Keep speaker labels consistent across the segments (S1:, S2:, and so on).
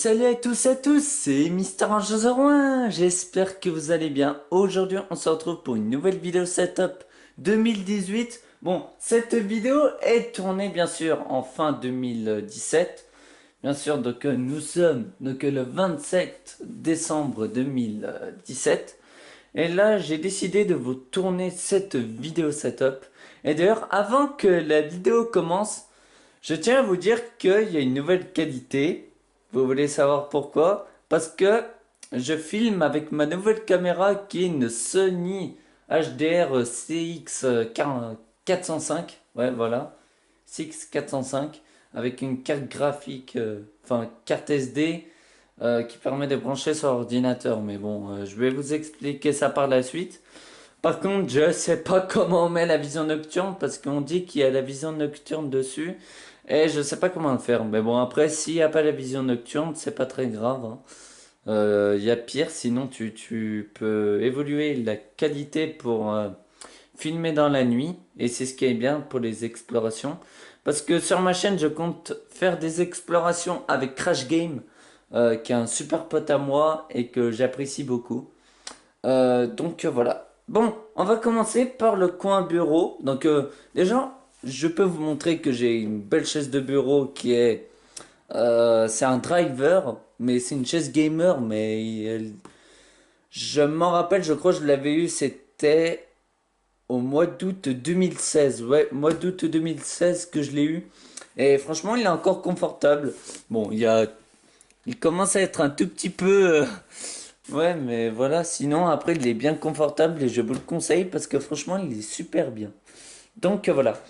S1: Salut à tous et à tous, c'est Mister 01, j'espère que vous allez bien. Aujourd'hui on se retrouve pour une nouvelle vidéo setup 2018. Bon, cette vidéo est tournée bien sûr en fin 2017. Bien sûr, donc nous sommes le 27 décembre 2017. Et là j'ai décidé de vous tourner cette vidéo setup. Et d'ailleurs, avant que la vidéo commence, je tiens à vous dire qu'il y a une nouvelle qualité. Vous voulez savoir pourquoi? Parce que je filme avec ma nouvelle caméra qui est une Sony HDR CX 405. Ouais, voilà. CX 405 avec une carte graphique, enfin carte SD qui permet de brancher sur ordinateur. Mais bon, je vais vous expliquer ça par la suite. Par contre, je sais pas comment on met la vision nocturne parce qu'on dit qu'il y a la vision nocturne dessus et je sais pas comment le faire. Mais bon, après, s'il n'y a pas la vision nocturne, c'est pas très grave, hein. Il y a pire, sinon tu peux évoluer la qualité pour filmer dans la nuit et c'est ce qui est bien pour les explorations. Parce que sur ma chaîne, je compte faire des explorations avec Crash Game, qui est un super pote à moi et que j'apprécie beaucoup. Donc voilà. Bon, on va commencer par le coin bureau. Donc déjà, je peux vous montrer que j'ai une belle chaise de bureau qui est... c'est un driver, mais c'est une chaise gamer, mais je m'en rappelle, je crois que je l'avais eu, c'était au mois d'août 2016. Ouais, mois d'août 2016 que je l'ai eu. Et franchement, il est encore confortable. Bon, il commence à être un tout petit peu... ouais, mais voilà, sinon après il est bien confortable et je vous le conseille parce que franchement il est super bien. Donc voilà.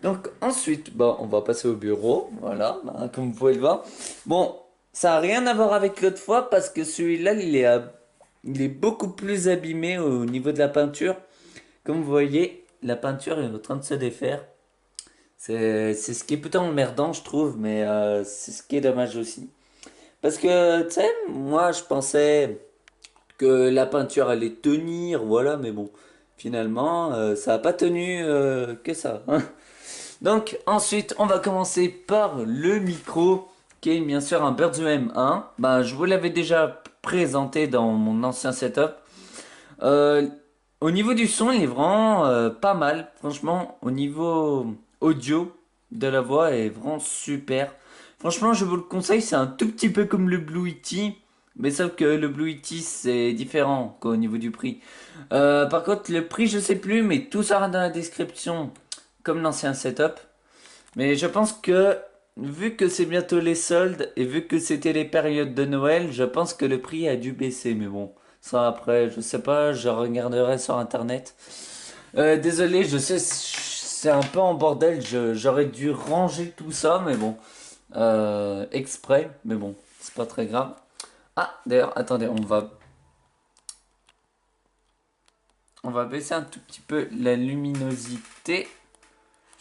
S1: Donc ensuite, bah, on va passer au bureau, voilà, bah, comme vous pouvez le voir. Bon, ça n'a rien à voir avec l'autre fois parce que celui-là il est beaucoup plus abîmé au niveau de la peinture. Comme vous voyez, la peinture est en train de se défaire. C'est ce qui est plutôt emmerdant, je trouve, mais c'est ce qui est dommage aussi. Parce que, tu sais, moi je pensais que la peinture allait tenir, voilà, mais bon, finalement, ça n'a pas tenu que ça, hein. Donc, ensuite, on va commencer par le micro, qui est bien sûr un Bird's M1. Ben, je vous l'avais déjà présenté dans mon ancien setup. Euh, Au niveau du son, il est vraiment pas mal. Franchement, au niveau audio de la voix, est vraiment super. Franchement, je vous le conseille, c'est un tout petit peu comme le Blue Yeti. Mais sauf que le Blue Yeti, c'est différent quoi, au niveau du prix. Par contre, le prix, je sais plus, mais tout sera dans la description, comme l'ancien setup. Mais je pense que, vu que c'est bientôt les soldes, et vu que c'était les périodes de Noël, je pense que le prix a dû baisser. Mais bon, ça après, je sais pas, je regarderai sur internet. Désolé, je sais, c'est un peu en bordel, j'aurais dû ranger tout ça, mais bon, exprès, mais bon, c'est pas très grave. Ah, d'ailleurs, attendez, on va baisser un tout petit peu la luminosité.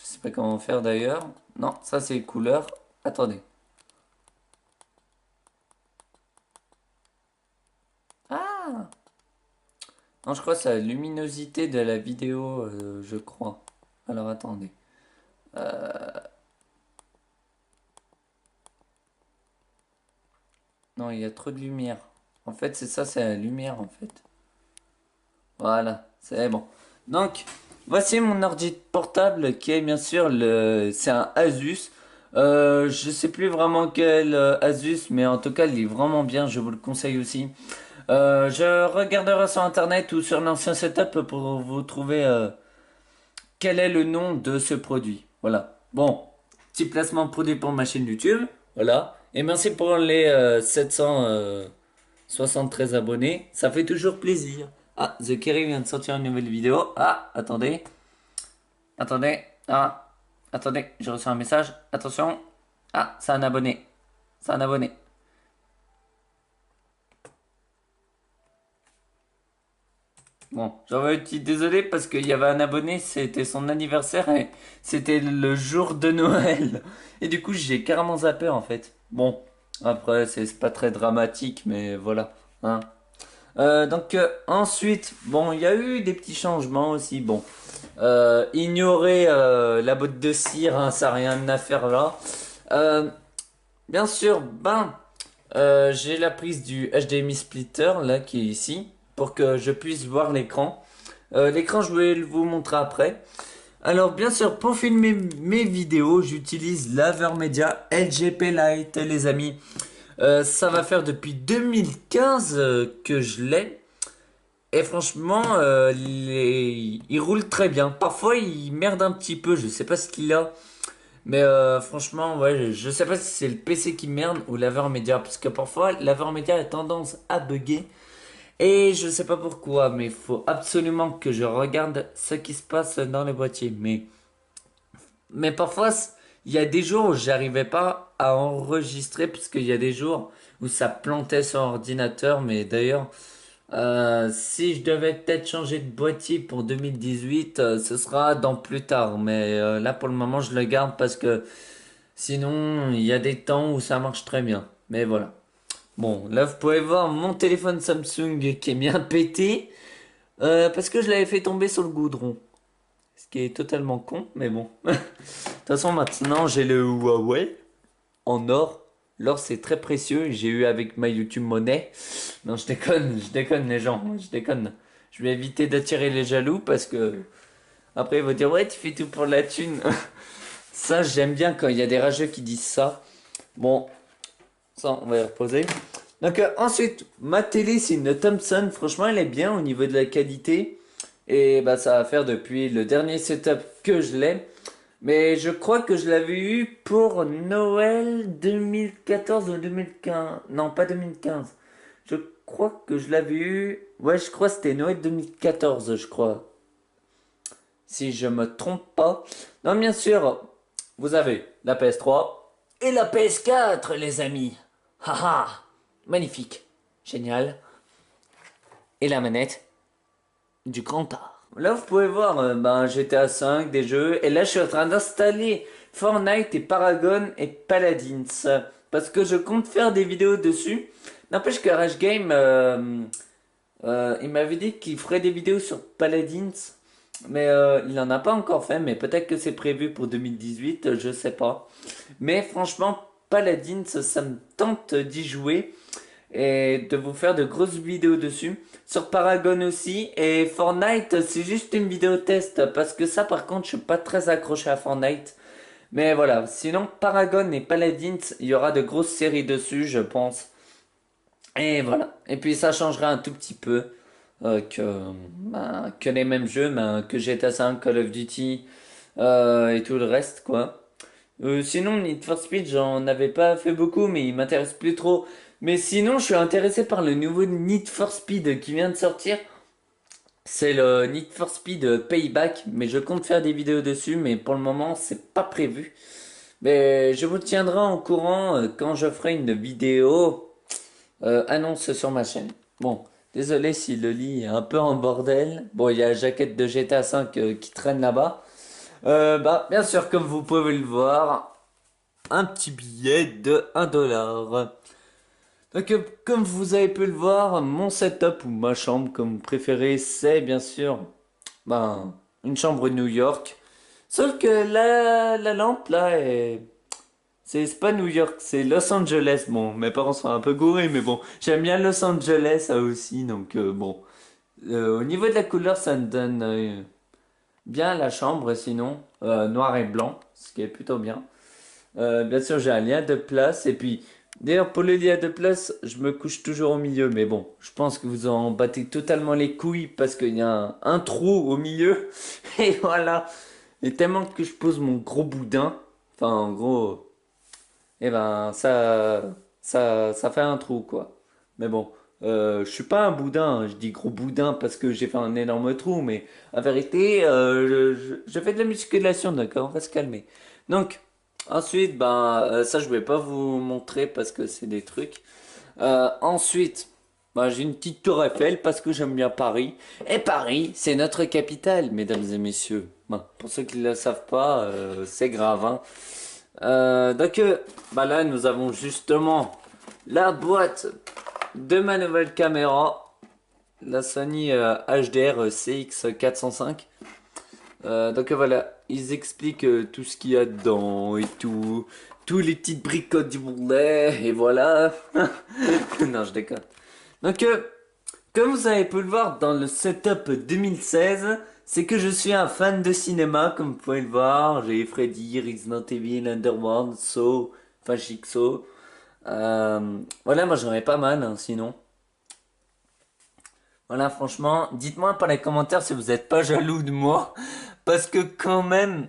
S1: Je sais pas comment faire d'ailleurs. Non, ça c'est les couleurs. Attendez. Ah! Non, je crois que c'est la luminosité de la vidéo, je crois. Alors attendez. Non, il y a trop de lumière. En fait, c'est ça, c'est la lumière en fait. Voilà, c'est bon. Donc, voici mon ordi portable qui est bien sûr c'est un Asus. Je sais plus vraiment quel Asus, mais en tout cas, il est vraiment bien. Je vous le conseille aussi. Je regarderai sur internet ou sur l'ancien setup pour vous trouver quel est le nom de ce produit. Voilà. Bon, petit placement produit pour ma chaîne YouTube. Voilà. Et merci pour les 773 abonnés. Ça fait toujours plaisir. Ah, The Kerry vient de sortir une nouvelle vidéo. Ah, attendez. Attendez. Ah, attendez. J'ai reçu un message. Attention. Ah, c'est un abonné. C'est un abonné. Bon, j'envoie une petite désolé parce qu'il y avait un abonné, c'était son anniversaire et c'était le jour de Noël. Et du coup, j'ai carrément zappé en fait. Bon, après, c'est pas très dramatique, mais voilà, hein. Donc ensuite, bon, il y a eu des petits changements aussi. Bon, ignorer la botte de cire, hein, ça n'a rien à faire là. Euh, Bien sûr, ben, J'ai la prise du HDMI splitter là qui est ici pour que je puisse voir l'écran. L'écran, je vais vous montrer après. Alors bien sûr, pour filmer mes vidéos, j'utilise l'Avermedia LGP Lite, les amis. Ça va faire depuis 2015 que je l'ai. Et franchement, il roule très bien. Parfois, il merde un petit peu, je sais pas ce qu'il a. Mais franchement, ouais, je sais pas si c'est le PC qui merde ou l'Avermedia. Parce que parfois, l'Avermedia a tendance à bugger. Et je sais pas pourquoi, mais il faut absolument que je regarde ce qui se passe dans le boîtier. Mais parfois, il y a des jours où j'arrivais pas à enregistrer. Parce qu'il y a des jours où ça plantait sur ordinateur. Mais d'ailleurs, si je devais peut-être changer de boîtier pour 2018, ce sera dans plus tard. Mais là, pour le moment, je le garde parce que sinon, il y a des temps où ça marche très bien. Mais voilà. Bon, là, vous pouvez voir mon téléphone Samsung qui est bien pété parce que je l'avais fait tomber sur le goudron. Ce qui est totalement con, mais bon. De toute façon, maintenant, j'ai le Huawei en or. L'or, c'est très précieux. J'ai eu avec ma YouTube Money. Non, je déconne les gens, je déconne. Je vais éviter d'attirer les jaloux parce que après ils vont dire ouais tu fais tout pour la thune. Ça j'aime bien quand il y a des rageux qui disent ça. Bon, ça on va y reposer. Donc ensuite ma télé c'est une Thomson. Franchement elle est bien au niveau de la qualité. Et bah ça va faire depuis le dernier setup que je l'ai. Mais je crois que je l'avais eu pour Noël 2014 ou 2015. Non, pas 2015. Je crois que je l'avais eu. Ouais, je crois que c'était Noël 2014, je crois. Si je me trompe pas. Non, bien sûr, vous avez la PS3 et la PS4, les amis. Haha, magnifique. Génial. Et la manette du grand art. Là, vous pouvez voir GTA 5, des jeux. Et là, je suis en train d'installer Fortnite et Paragon et Paladins. Parce que je compte faire des vidéos dessus. N'empêche que Rage Game, il m'avait dit qu'il ferait des vidéos sur Paladins. Mais il n'en a pas encore fait. Mais peut-être que c'est prévu pour 2018, je sais pas. Mais franchement, Paladins, ça me tente d'y jouer et de vous faire de grosses vidéos dessus. Sur Paragon aussi. Et Fortnite, c'est juste une vidéo test. Parce que ça, par contre, je suis pas très accroché à Fortnite. Mais voilà. Sinon, Paragon et Paladins, il y aura de grosses séries dessus, je pense. Et voilà. Et puis, ça changera un tout petit peu que les mêmes jeux, que GTA 5, Call of Duty et tout le reste, quoi. Sinon, Need for Speed, j'en avais pas fait beaucoup, mais il m'intéresse plus trop. Mais sinon, je suis intéressé par le nouveau Need for Speed qui vient de sortir. C'est le Need for Speed Payback, mais je compte faire des vidéos dessus, mais pour le moment, c'est pas prévu. Mais je vous tiendrai en courant quand je ferai une vidéo annonce sur ma chaîne. Bon, désolé si le lit est un peu en bordel. Bon, il y a la jaquette de GTA 5 qui traîne là-bas. Bien sûr, comme vous pouvez le voir, un petit billet de 1 dollar. Donc, comme vous avez pu le voir, mon setup ou ma chambre, comme vous préférez, c'est bien sûr une chambre New York. Sauf que la lampe là c'est pas New York, c'est Los Angeles. Bon, mes parents sont un peu gourés, mais bon, j'aime bien Los Angeles ça aussi. Donc bon, au niveau de la couleur, ça me donne bien la chambre, sinon noir et blanc, ce qui est plutôt bien. Bien sûr, j'ai un lien de place. Et puis, d'ailleurs, pour le lien de place, je me couche toujours au milieu. Mais bon, je pense que vous en battez totalement les couilles parce qu'il y a un trou au milieu. Et voilà. Et tellement que je pose mon gros boudin, enfin, en gros, et ben, ça fait un trou, quoi. Mais bon, je suis pas un boudin. Je dis gros boudin parce que j'ai fait un énorme trou. Mais en vérité, je fais de la musculation, d'accord? On va se calmer. Donc, ensuite, ça je vais pas vous montrer parce que c'est des trucs. Ensuite, j'ai une petite tour Eiffel parce que j'aime bien Paris. Et Paris, c'est notre capitale, mesdames et messieurs. Pour ceux qui ne le savent pas, c'est grave, hein. Là, nous avons justement la boîte de ma nouvelle caméra, la Sony HDR CX405. Voilà, ils expliquent tout ce qu'il y a dedans et tout. tous les petites bricottes du bourrelet, et voilà. Non, je déconne. Donc, comme vous avez pu le voir dans le setup 2016, c'est que je suis un fan de cinéma, comme vous pouvez le voir. J'ai Freddy, Resident Evil, Underworld, Saw, enfin Jigsaw. Voilà, moi j'en ai pas mal, hein, sinon. Voilà, franchement, dites-moi par les commentaires si vous n'êtes pas jaloux de moi. Parce que quand même,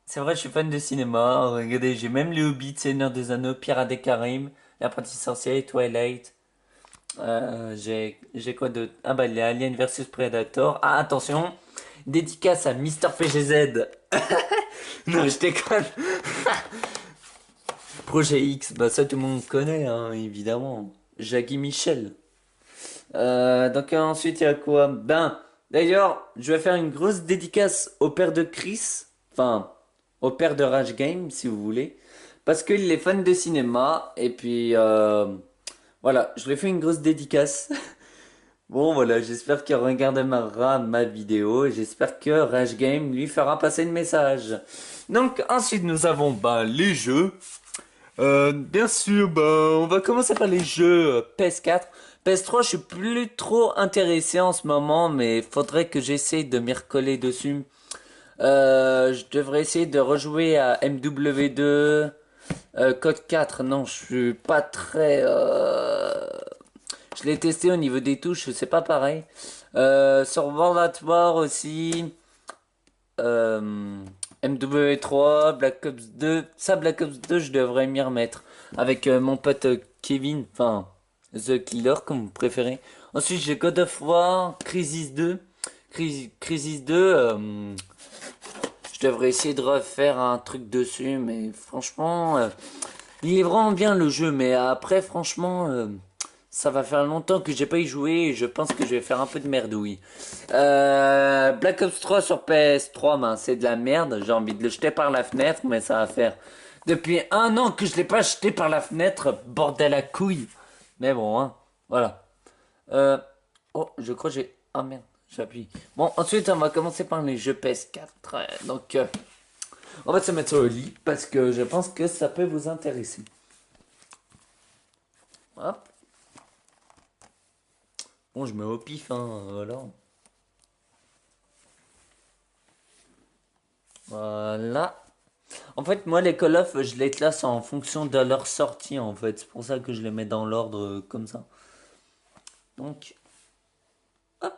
S1: c'est vrai, je suis fan de cinéma. Regardez, j'ai même les Hobbits, Seigneur des Anneaux, Pirates des Caraïbes, L'Apprenti Sorcier, Twilight. J'ai quoi d'autre? Ah bah les Alien versus Predator. Ah attention, dédicace à Mister PGZ. Non, je déconne. Projet X, bah ça tout le monde connaît, hein, évidemment. Jackie Michel. Donc ensuite il y a quoi? Ben, d'ailleurs, je vais faire une grosse dédicace au père de Chris. Enfin, au père de Rage Game, si vous voulez. Parce qu'il est fan de cinéma. Et puis, voilà, je lui ai fait une grosse dédicace. Bon voilà, j'espère qu'il regardera ma vidéo et j'espère que Rage Game lui fera passer le message. Donc ensuite nous avons bah, les jeux. Bien sûr, bah, on va commencer par les jeux PS4. PS3, je suis plus trop intéressé en ce moment, mais faudrait que j'essaye de m'y recoller dessus. Je devrais essayer de rejouer à MW2, Code 4. Non, je suis pas très. Je l'ai testé au niveau des touches, c'est pas pareil. Sur World at War aussi. Euh, MW3, Black Ops 2. Ça, Black Ops 2, je devrais m'y remettre. Avec mon pote Kevin, enfin, The Killer, comme vous préférez. Ensuite, j'ai God of War, Crisis 2. Crisis 2, je devrais essayer de refaire un truc dessus, mais franchement, il est vraiment bien le jeu, mais après, franchement, ça va faire longtemps que j'ai pas y joué et je pense que je vais faire un peu de merdouille. Black Ops 3 sur PS3, ben, c'est de la merde. J'ai envie de le jeter par la fenêtre, mais ça va faire depuis un an que je l'ai pas jeté par la fenêtre, bordel à couille. Mais bon, hein, voilà. Euh, oh, je crois que j'ai... Ah merde, j'appuie. Bon, ensuite, on va commencer par les jeux PS4. Donc, on va se mettre sur le lit parce que je pense que ça peut vous intéresser. Hop. Bon, je mets au pif, hein, voilà. Voilà. En fait, moi, les Call of, je les classe en fonction de leur sortie, en fait. C'est pour ça que je les mets dans l'ordre comme ça. Donc, hop.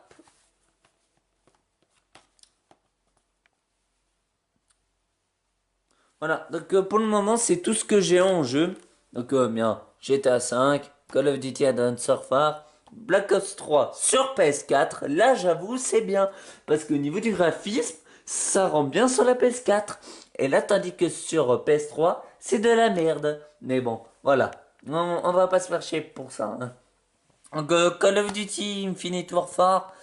S1: Voilà. Donc, pour le moment, c'est tout ce que j'ai en jeu. Donc, bien, GTA 5, Call of Duty Advanced Warfare, Black Ops 3 sur PS4. Là, j'avoue, c'est bien. Parce qu'au niveau du graphisme, ça rend bien sur la PS4. Et là, tandis que sur PS3, c'est de la merde. Mais bon, voilà. On va pas se faire chier pour ça, hein. Donc, Call of Duty Infinite Warfare,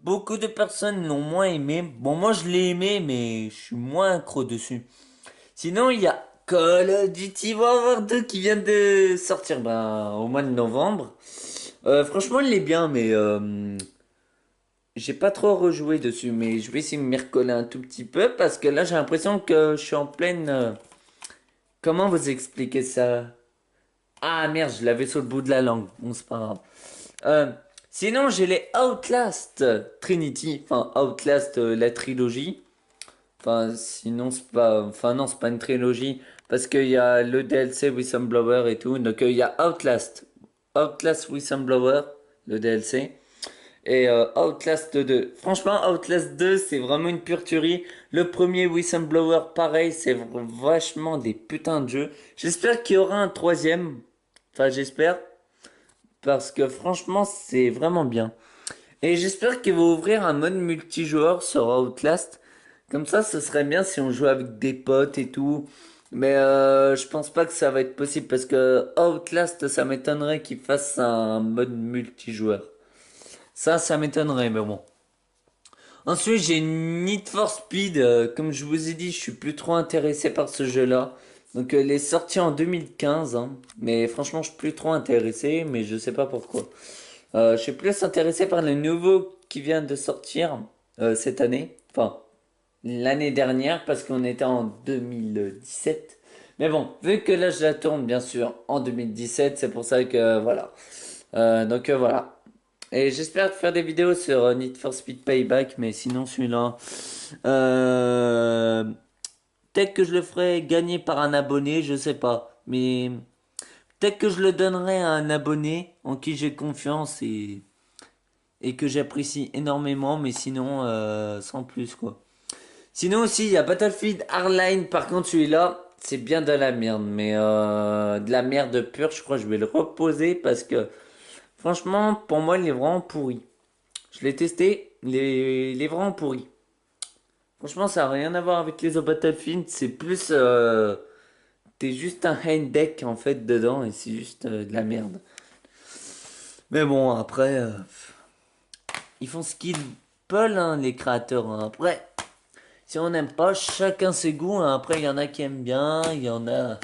S1: beaucoup de personnes l'ont moins aimé. Bon, moi je l'ai aimé, mais je suis moins accro dessus. Sinon, il y a Call of Duty World War 2 qui vient de sortir ben, au mois de novembre. Franchement, il est bien, mais j'ai pas trop rejoué dessus. Mais je vais essayer de m'y recoller un tout petit peu parce que là, j'ai l'impression que je suis en pleine. Comment vous expliquer ça? Ah merde, je l'avais sur le bout de la langue. Bon, c'est pas grave. Euh, Sinon, j'ai les Outlast Trinity, enfin Outlast la trilogie. Enfin, sinon c'est pas, enfin non, c'est pas une trilogie parce qu'il y a le DLC Whistleblower et tout. Donc il y a Outlast Whistleblower, le DLC, et Outlast 2. Franchement, Outlast 2, c'est vraiment une pure tuerie. Le premier Whistleblower, pareil, c'est vachement des putains de jeux. J'espère qu'il y aura un troisième. Enfin, j'espère. Parce que franchement, c'est vraiment bien. Et j'espère qu'ils vont ouvrir un mode multijoueur sur Outlast. Comme ça, ce serait bien si on jouait avec des potes et tout. Mais je pense pas que ça va être possible parce que Outlast, ça m'étonnerait qu'ils fassent un mode multijoueur. Ça m'étonnerait, mais bon. Ensuite, j'ai Need for Speed. Comme je vous ai dit, je suis plus trop intéressé par ce jeu-là. Donc, il est sorti en 2015, hein. Mais franchement, je suis plus trop intéressé, mais je sais pas pourquoi. Je suis plus intéressé par le nouveau qui vient de sortir cette année. Enfin, l'année dernière, parce qu'on était en 2017. Mais bon, vu que là je la tourne bien sûr en 2017, c'est pour ça que voilà. Donc voilà. Et j'espère faire des vidéos sur Need for Speed Payback, mais sinon celui-là, euh, peut-être que je le ferai gagner par un abonné, je sais pas. Mais peut-être que je le donnerai à un abonné en qui j'ai confiance et que j'apprécie énormément, mais sinon sans plus quoi. Sinon aussi, il y a Battlefield Hardline. Par contre, celui-là, c'est bien de la merde. Mais de la merde pure, je crois que je vais le reposer parce que franchement, pour moi, il est vraiment pourri. Je l'ai testé, il est vraiment pourri. Franchement, ça n'a rien à voir avec les autres Battlefield. C'est plus... t'es juste un hand deck en fait dedans et c'est juste de la merde. Mais bon, après... ils font ce qu'ils veulent, hein, les créateurs, hein. Après... Si on n'aime pas, chacun ses goûts, hein. Après, il y en a qui aiment bien, il y en a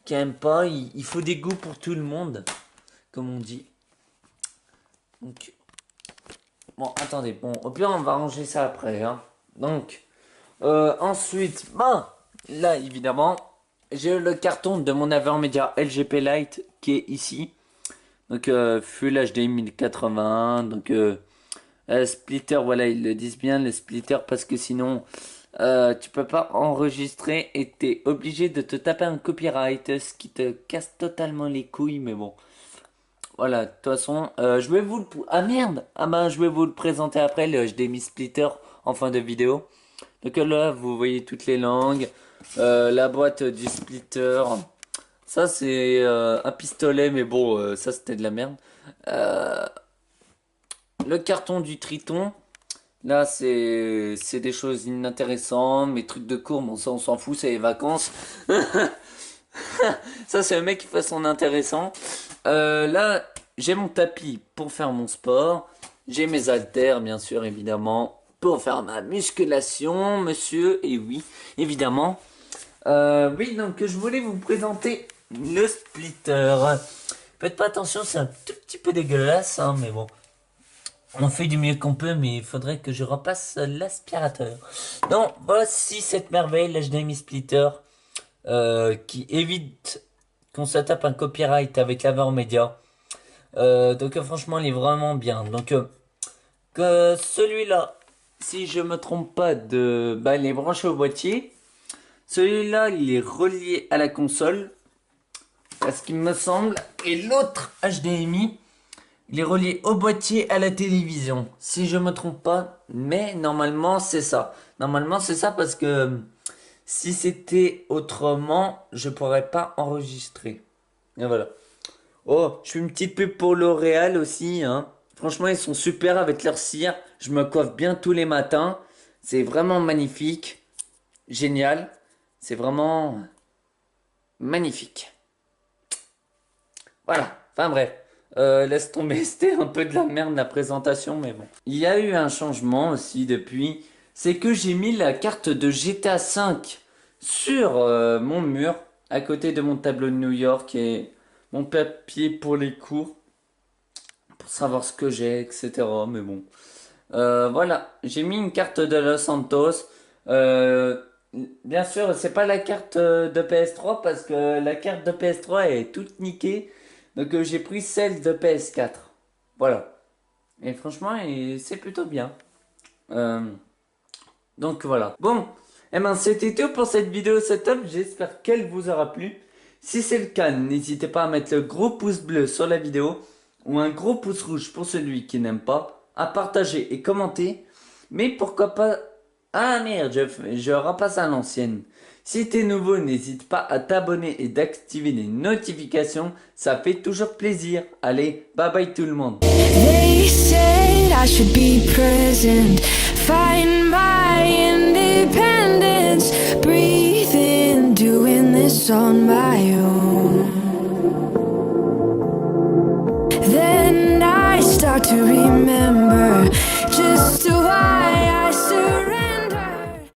S1: qui aiment pas. Il faut des goûts pour tout le monde, comme on dit. Donc, bon, attendez. Bon, au pire, on va ranger ça après, hein. Donc, ensuite, bon, là, évidemment, j'ai le carton de mon AverMedia LGP Lite qui est ici. Donc, Full HD 1080. Donc, splitter, voilà, ils le disent bien, le splitter, parce que sinon, tu peux pas enregistrer et t'es obligé de te taper un copyright, ce qui te casse totalement les couilles, mais bon. Voilà, de toute façon, je vais vous le... Ah merde! Ah ben, je vais vous le présenter après, le HDMI splitter, en fin de vidéo. Donc là, vous voyez toutes les langues, la boîte du splitter. Ça, c'est un pistolet, mais bon, ça, c'était de la merde. Le carton du Triton. Là, c'est des choses inintéressantes, mes trucs de cours, bon ça on s'en fout, c'est les vacances. Ça c'est le mec qui fait son intéressant. Là, j'ai mon tapis pour faire mon sport. J'ai mes haltères, bien sûr, évidemment, pour faire ma musculation, monsieur. Et oui, évidemment. Oui, donc je voulais vous présenter le splitter. Faites pas attention, c'est un tout petit peu dégueulasse, hein, mais bon. On fait du mieux qu'on peut, mais il faudrait que je repasse l'aspirateur. Donc, voici cette merveille, l'HDMI Splitter, qui évite qu'on se tape un copyright avec l'AverMedia. Donc, franchement, il est vraiment bien. Donc, que celui-là, si je me trompe pas, il est branché au boîtier. Celui-là, il est relié à la console, à ce qu'il me semble. Et l'autre HDMI... il est relié au boîtier à la télévision, si je me trompe pas, mais normalement c'est ça. Normalement c'est ça parce que si c'était autrement, je pourrais pas enregistrer. Et voilà. Oh, je fais une petite pub pour L'Oréal aussi, hein. Franchement, ils sont super avec leur cire. Je me coiffe bien tous les matins. C'est vraiment magnifique. Génial. C'est vraiment magnifique. Voilà. Enfin bref. Laisse tomber, c'était un peu de la merde la présentation, mais bon. Il y a eu un changement aussi depuis. C'est que j'ai mis la carte de GTA V sur mon mur, à côté de mon tableau de New York et mon papier pour les cours, pour savoir ce que j'ai, etc. Mais bon. Voilà, j'ai mis une carte de Los Santos. Bien sûr, c'est pas la carte de PS3 parce que la carte de PS3 est toute niquée. Donc j'ai pris celle de PS4. Voilà. Et franchement, c'est plutôt bien. Euh, donc voilà. Bon, eh ben c'était tout pour cette vidéo setup. J'espère qu'elle vous aura plu. Si c'est le cas, n'hésitez pas à mettre le gros pouce bleu sur la vidéo ou un gros pouce rouge pour celui qui n'aime pas, à partager et commenter. Mais pourquoi pas... Ah merde, je repasse à l'ancienne. Si t'es nouveau, n'hésite pas à t'abonner et d'activer les notifications, ça fait toujours plaisir. Allez, bye bye tout le monde.
S2: They said I should be present, find my independence, breathing, doing this on my own. Then I start to remember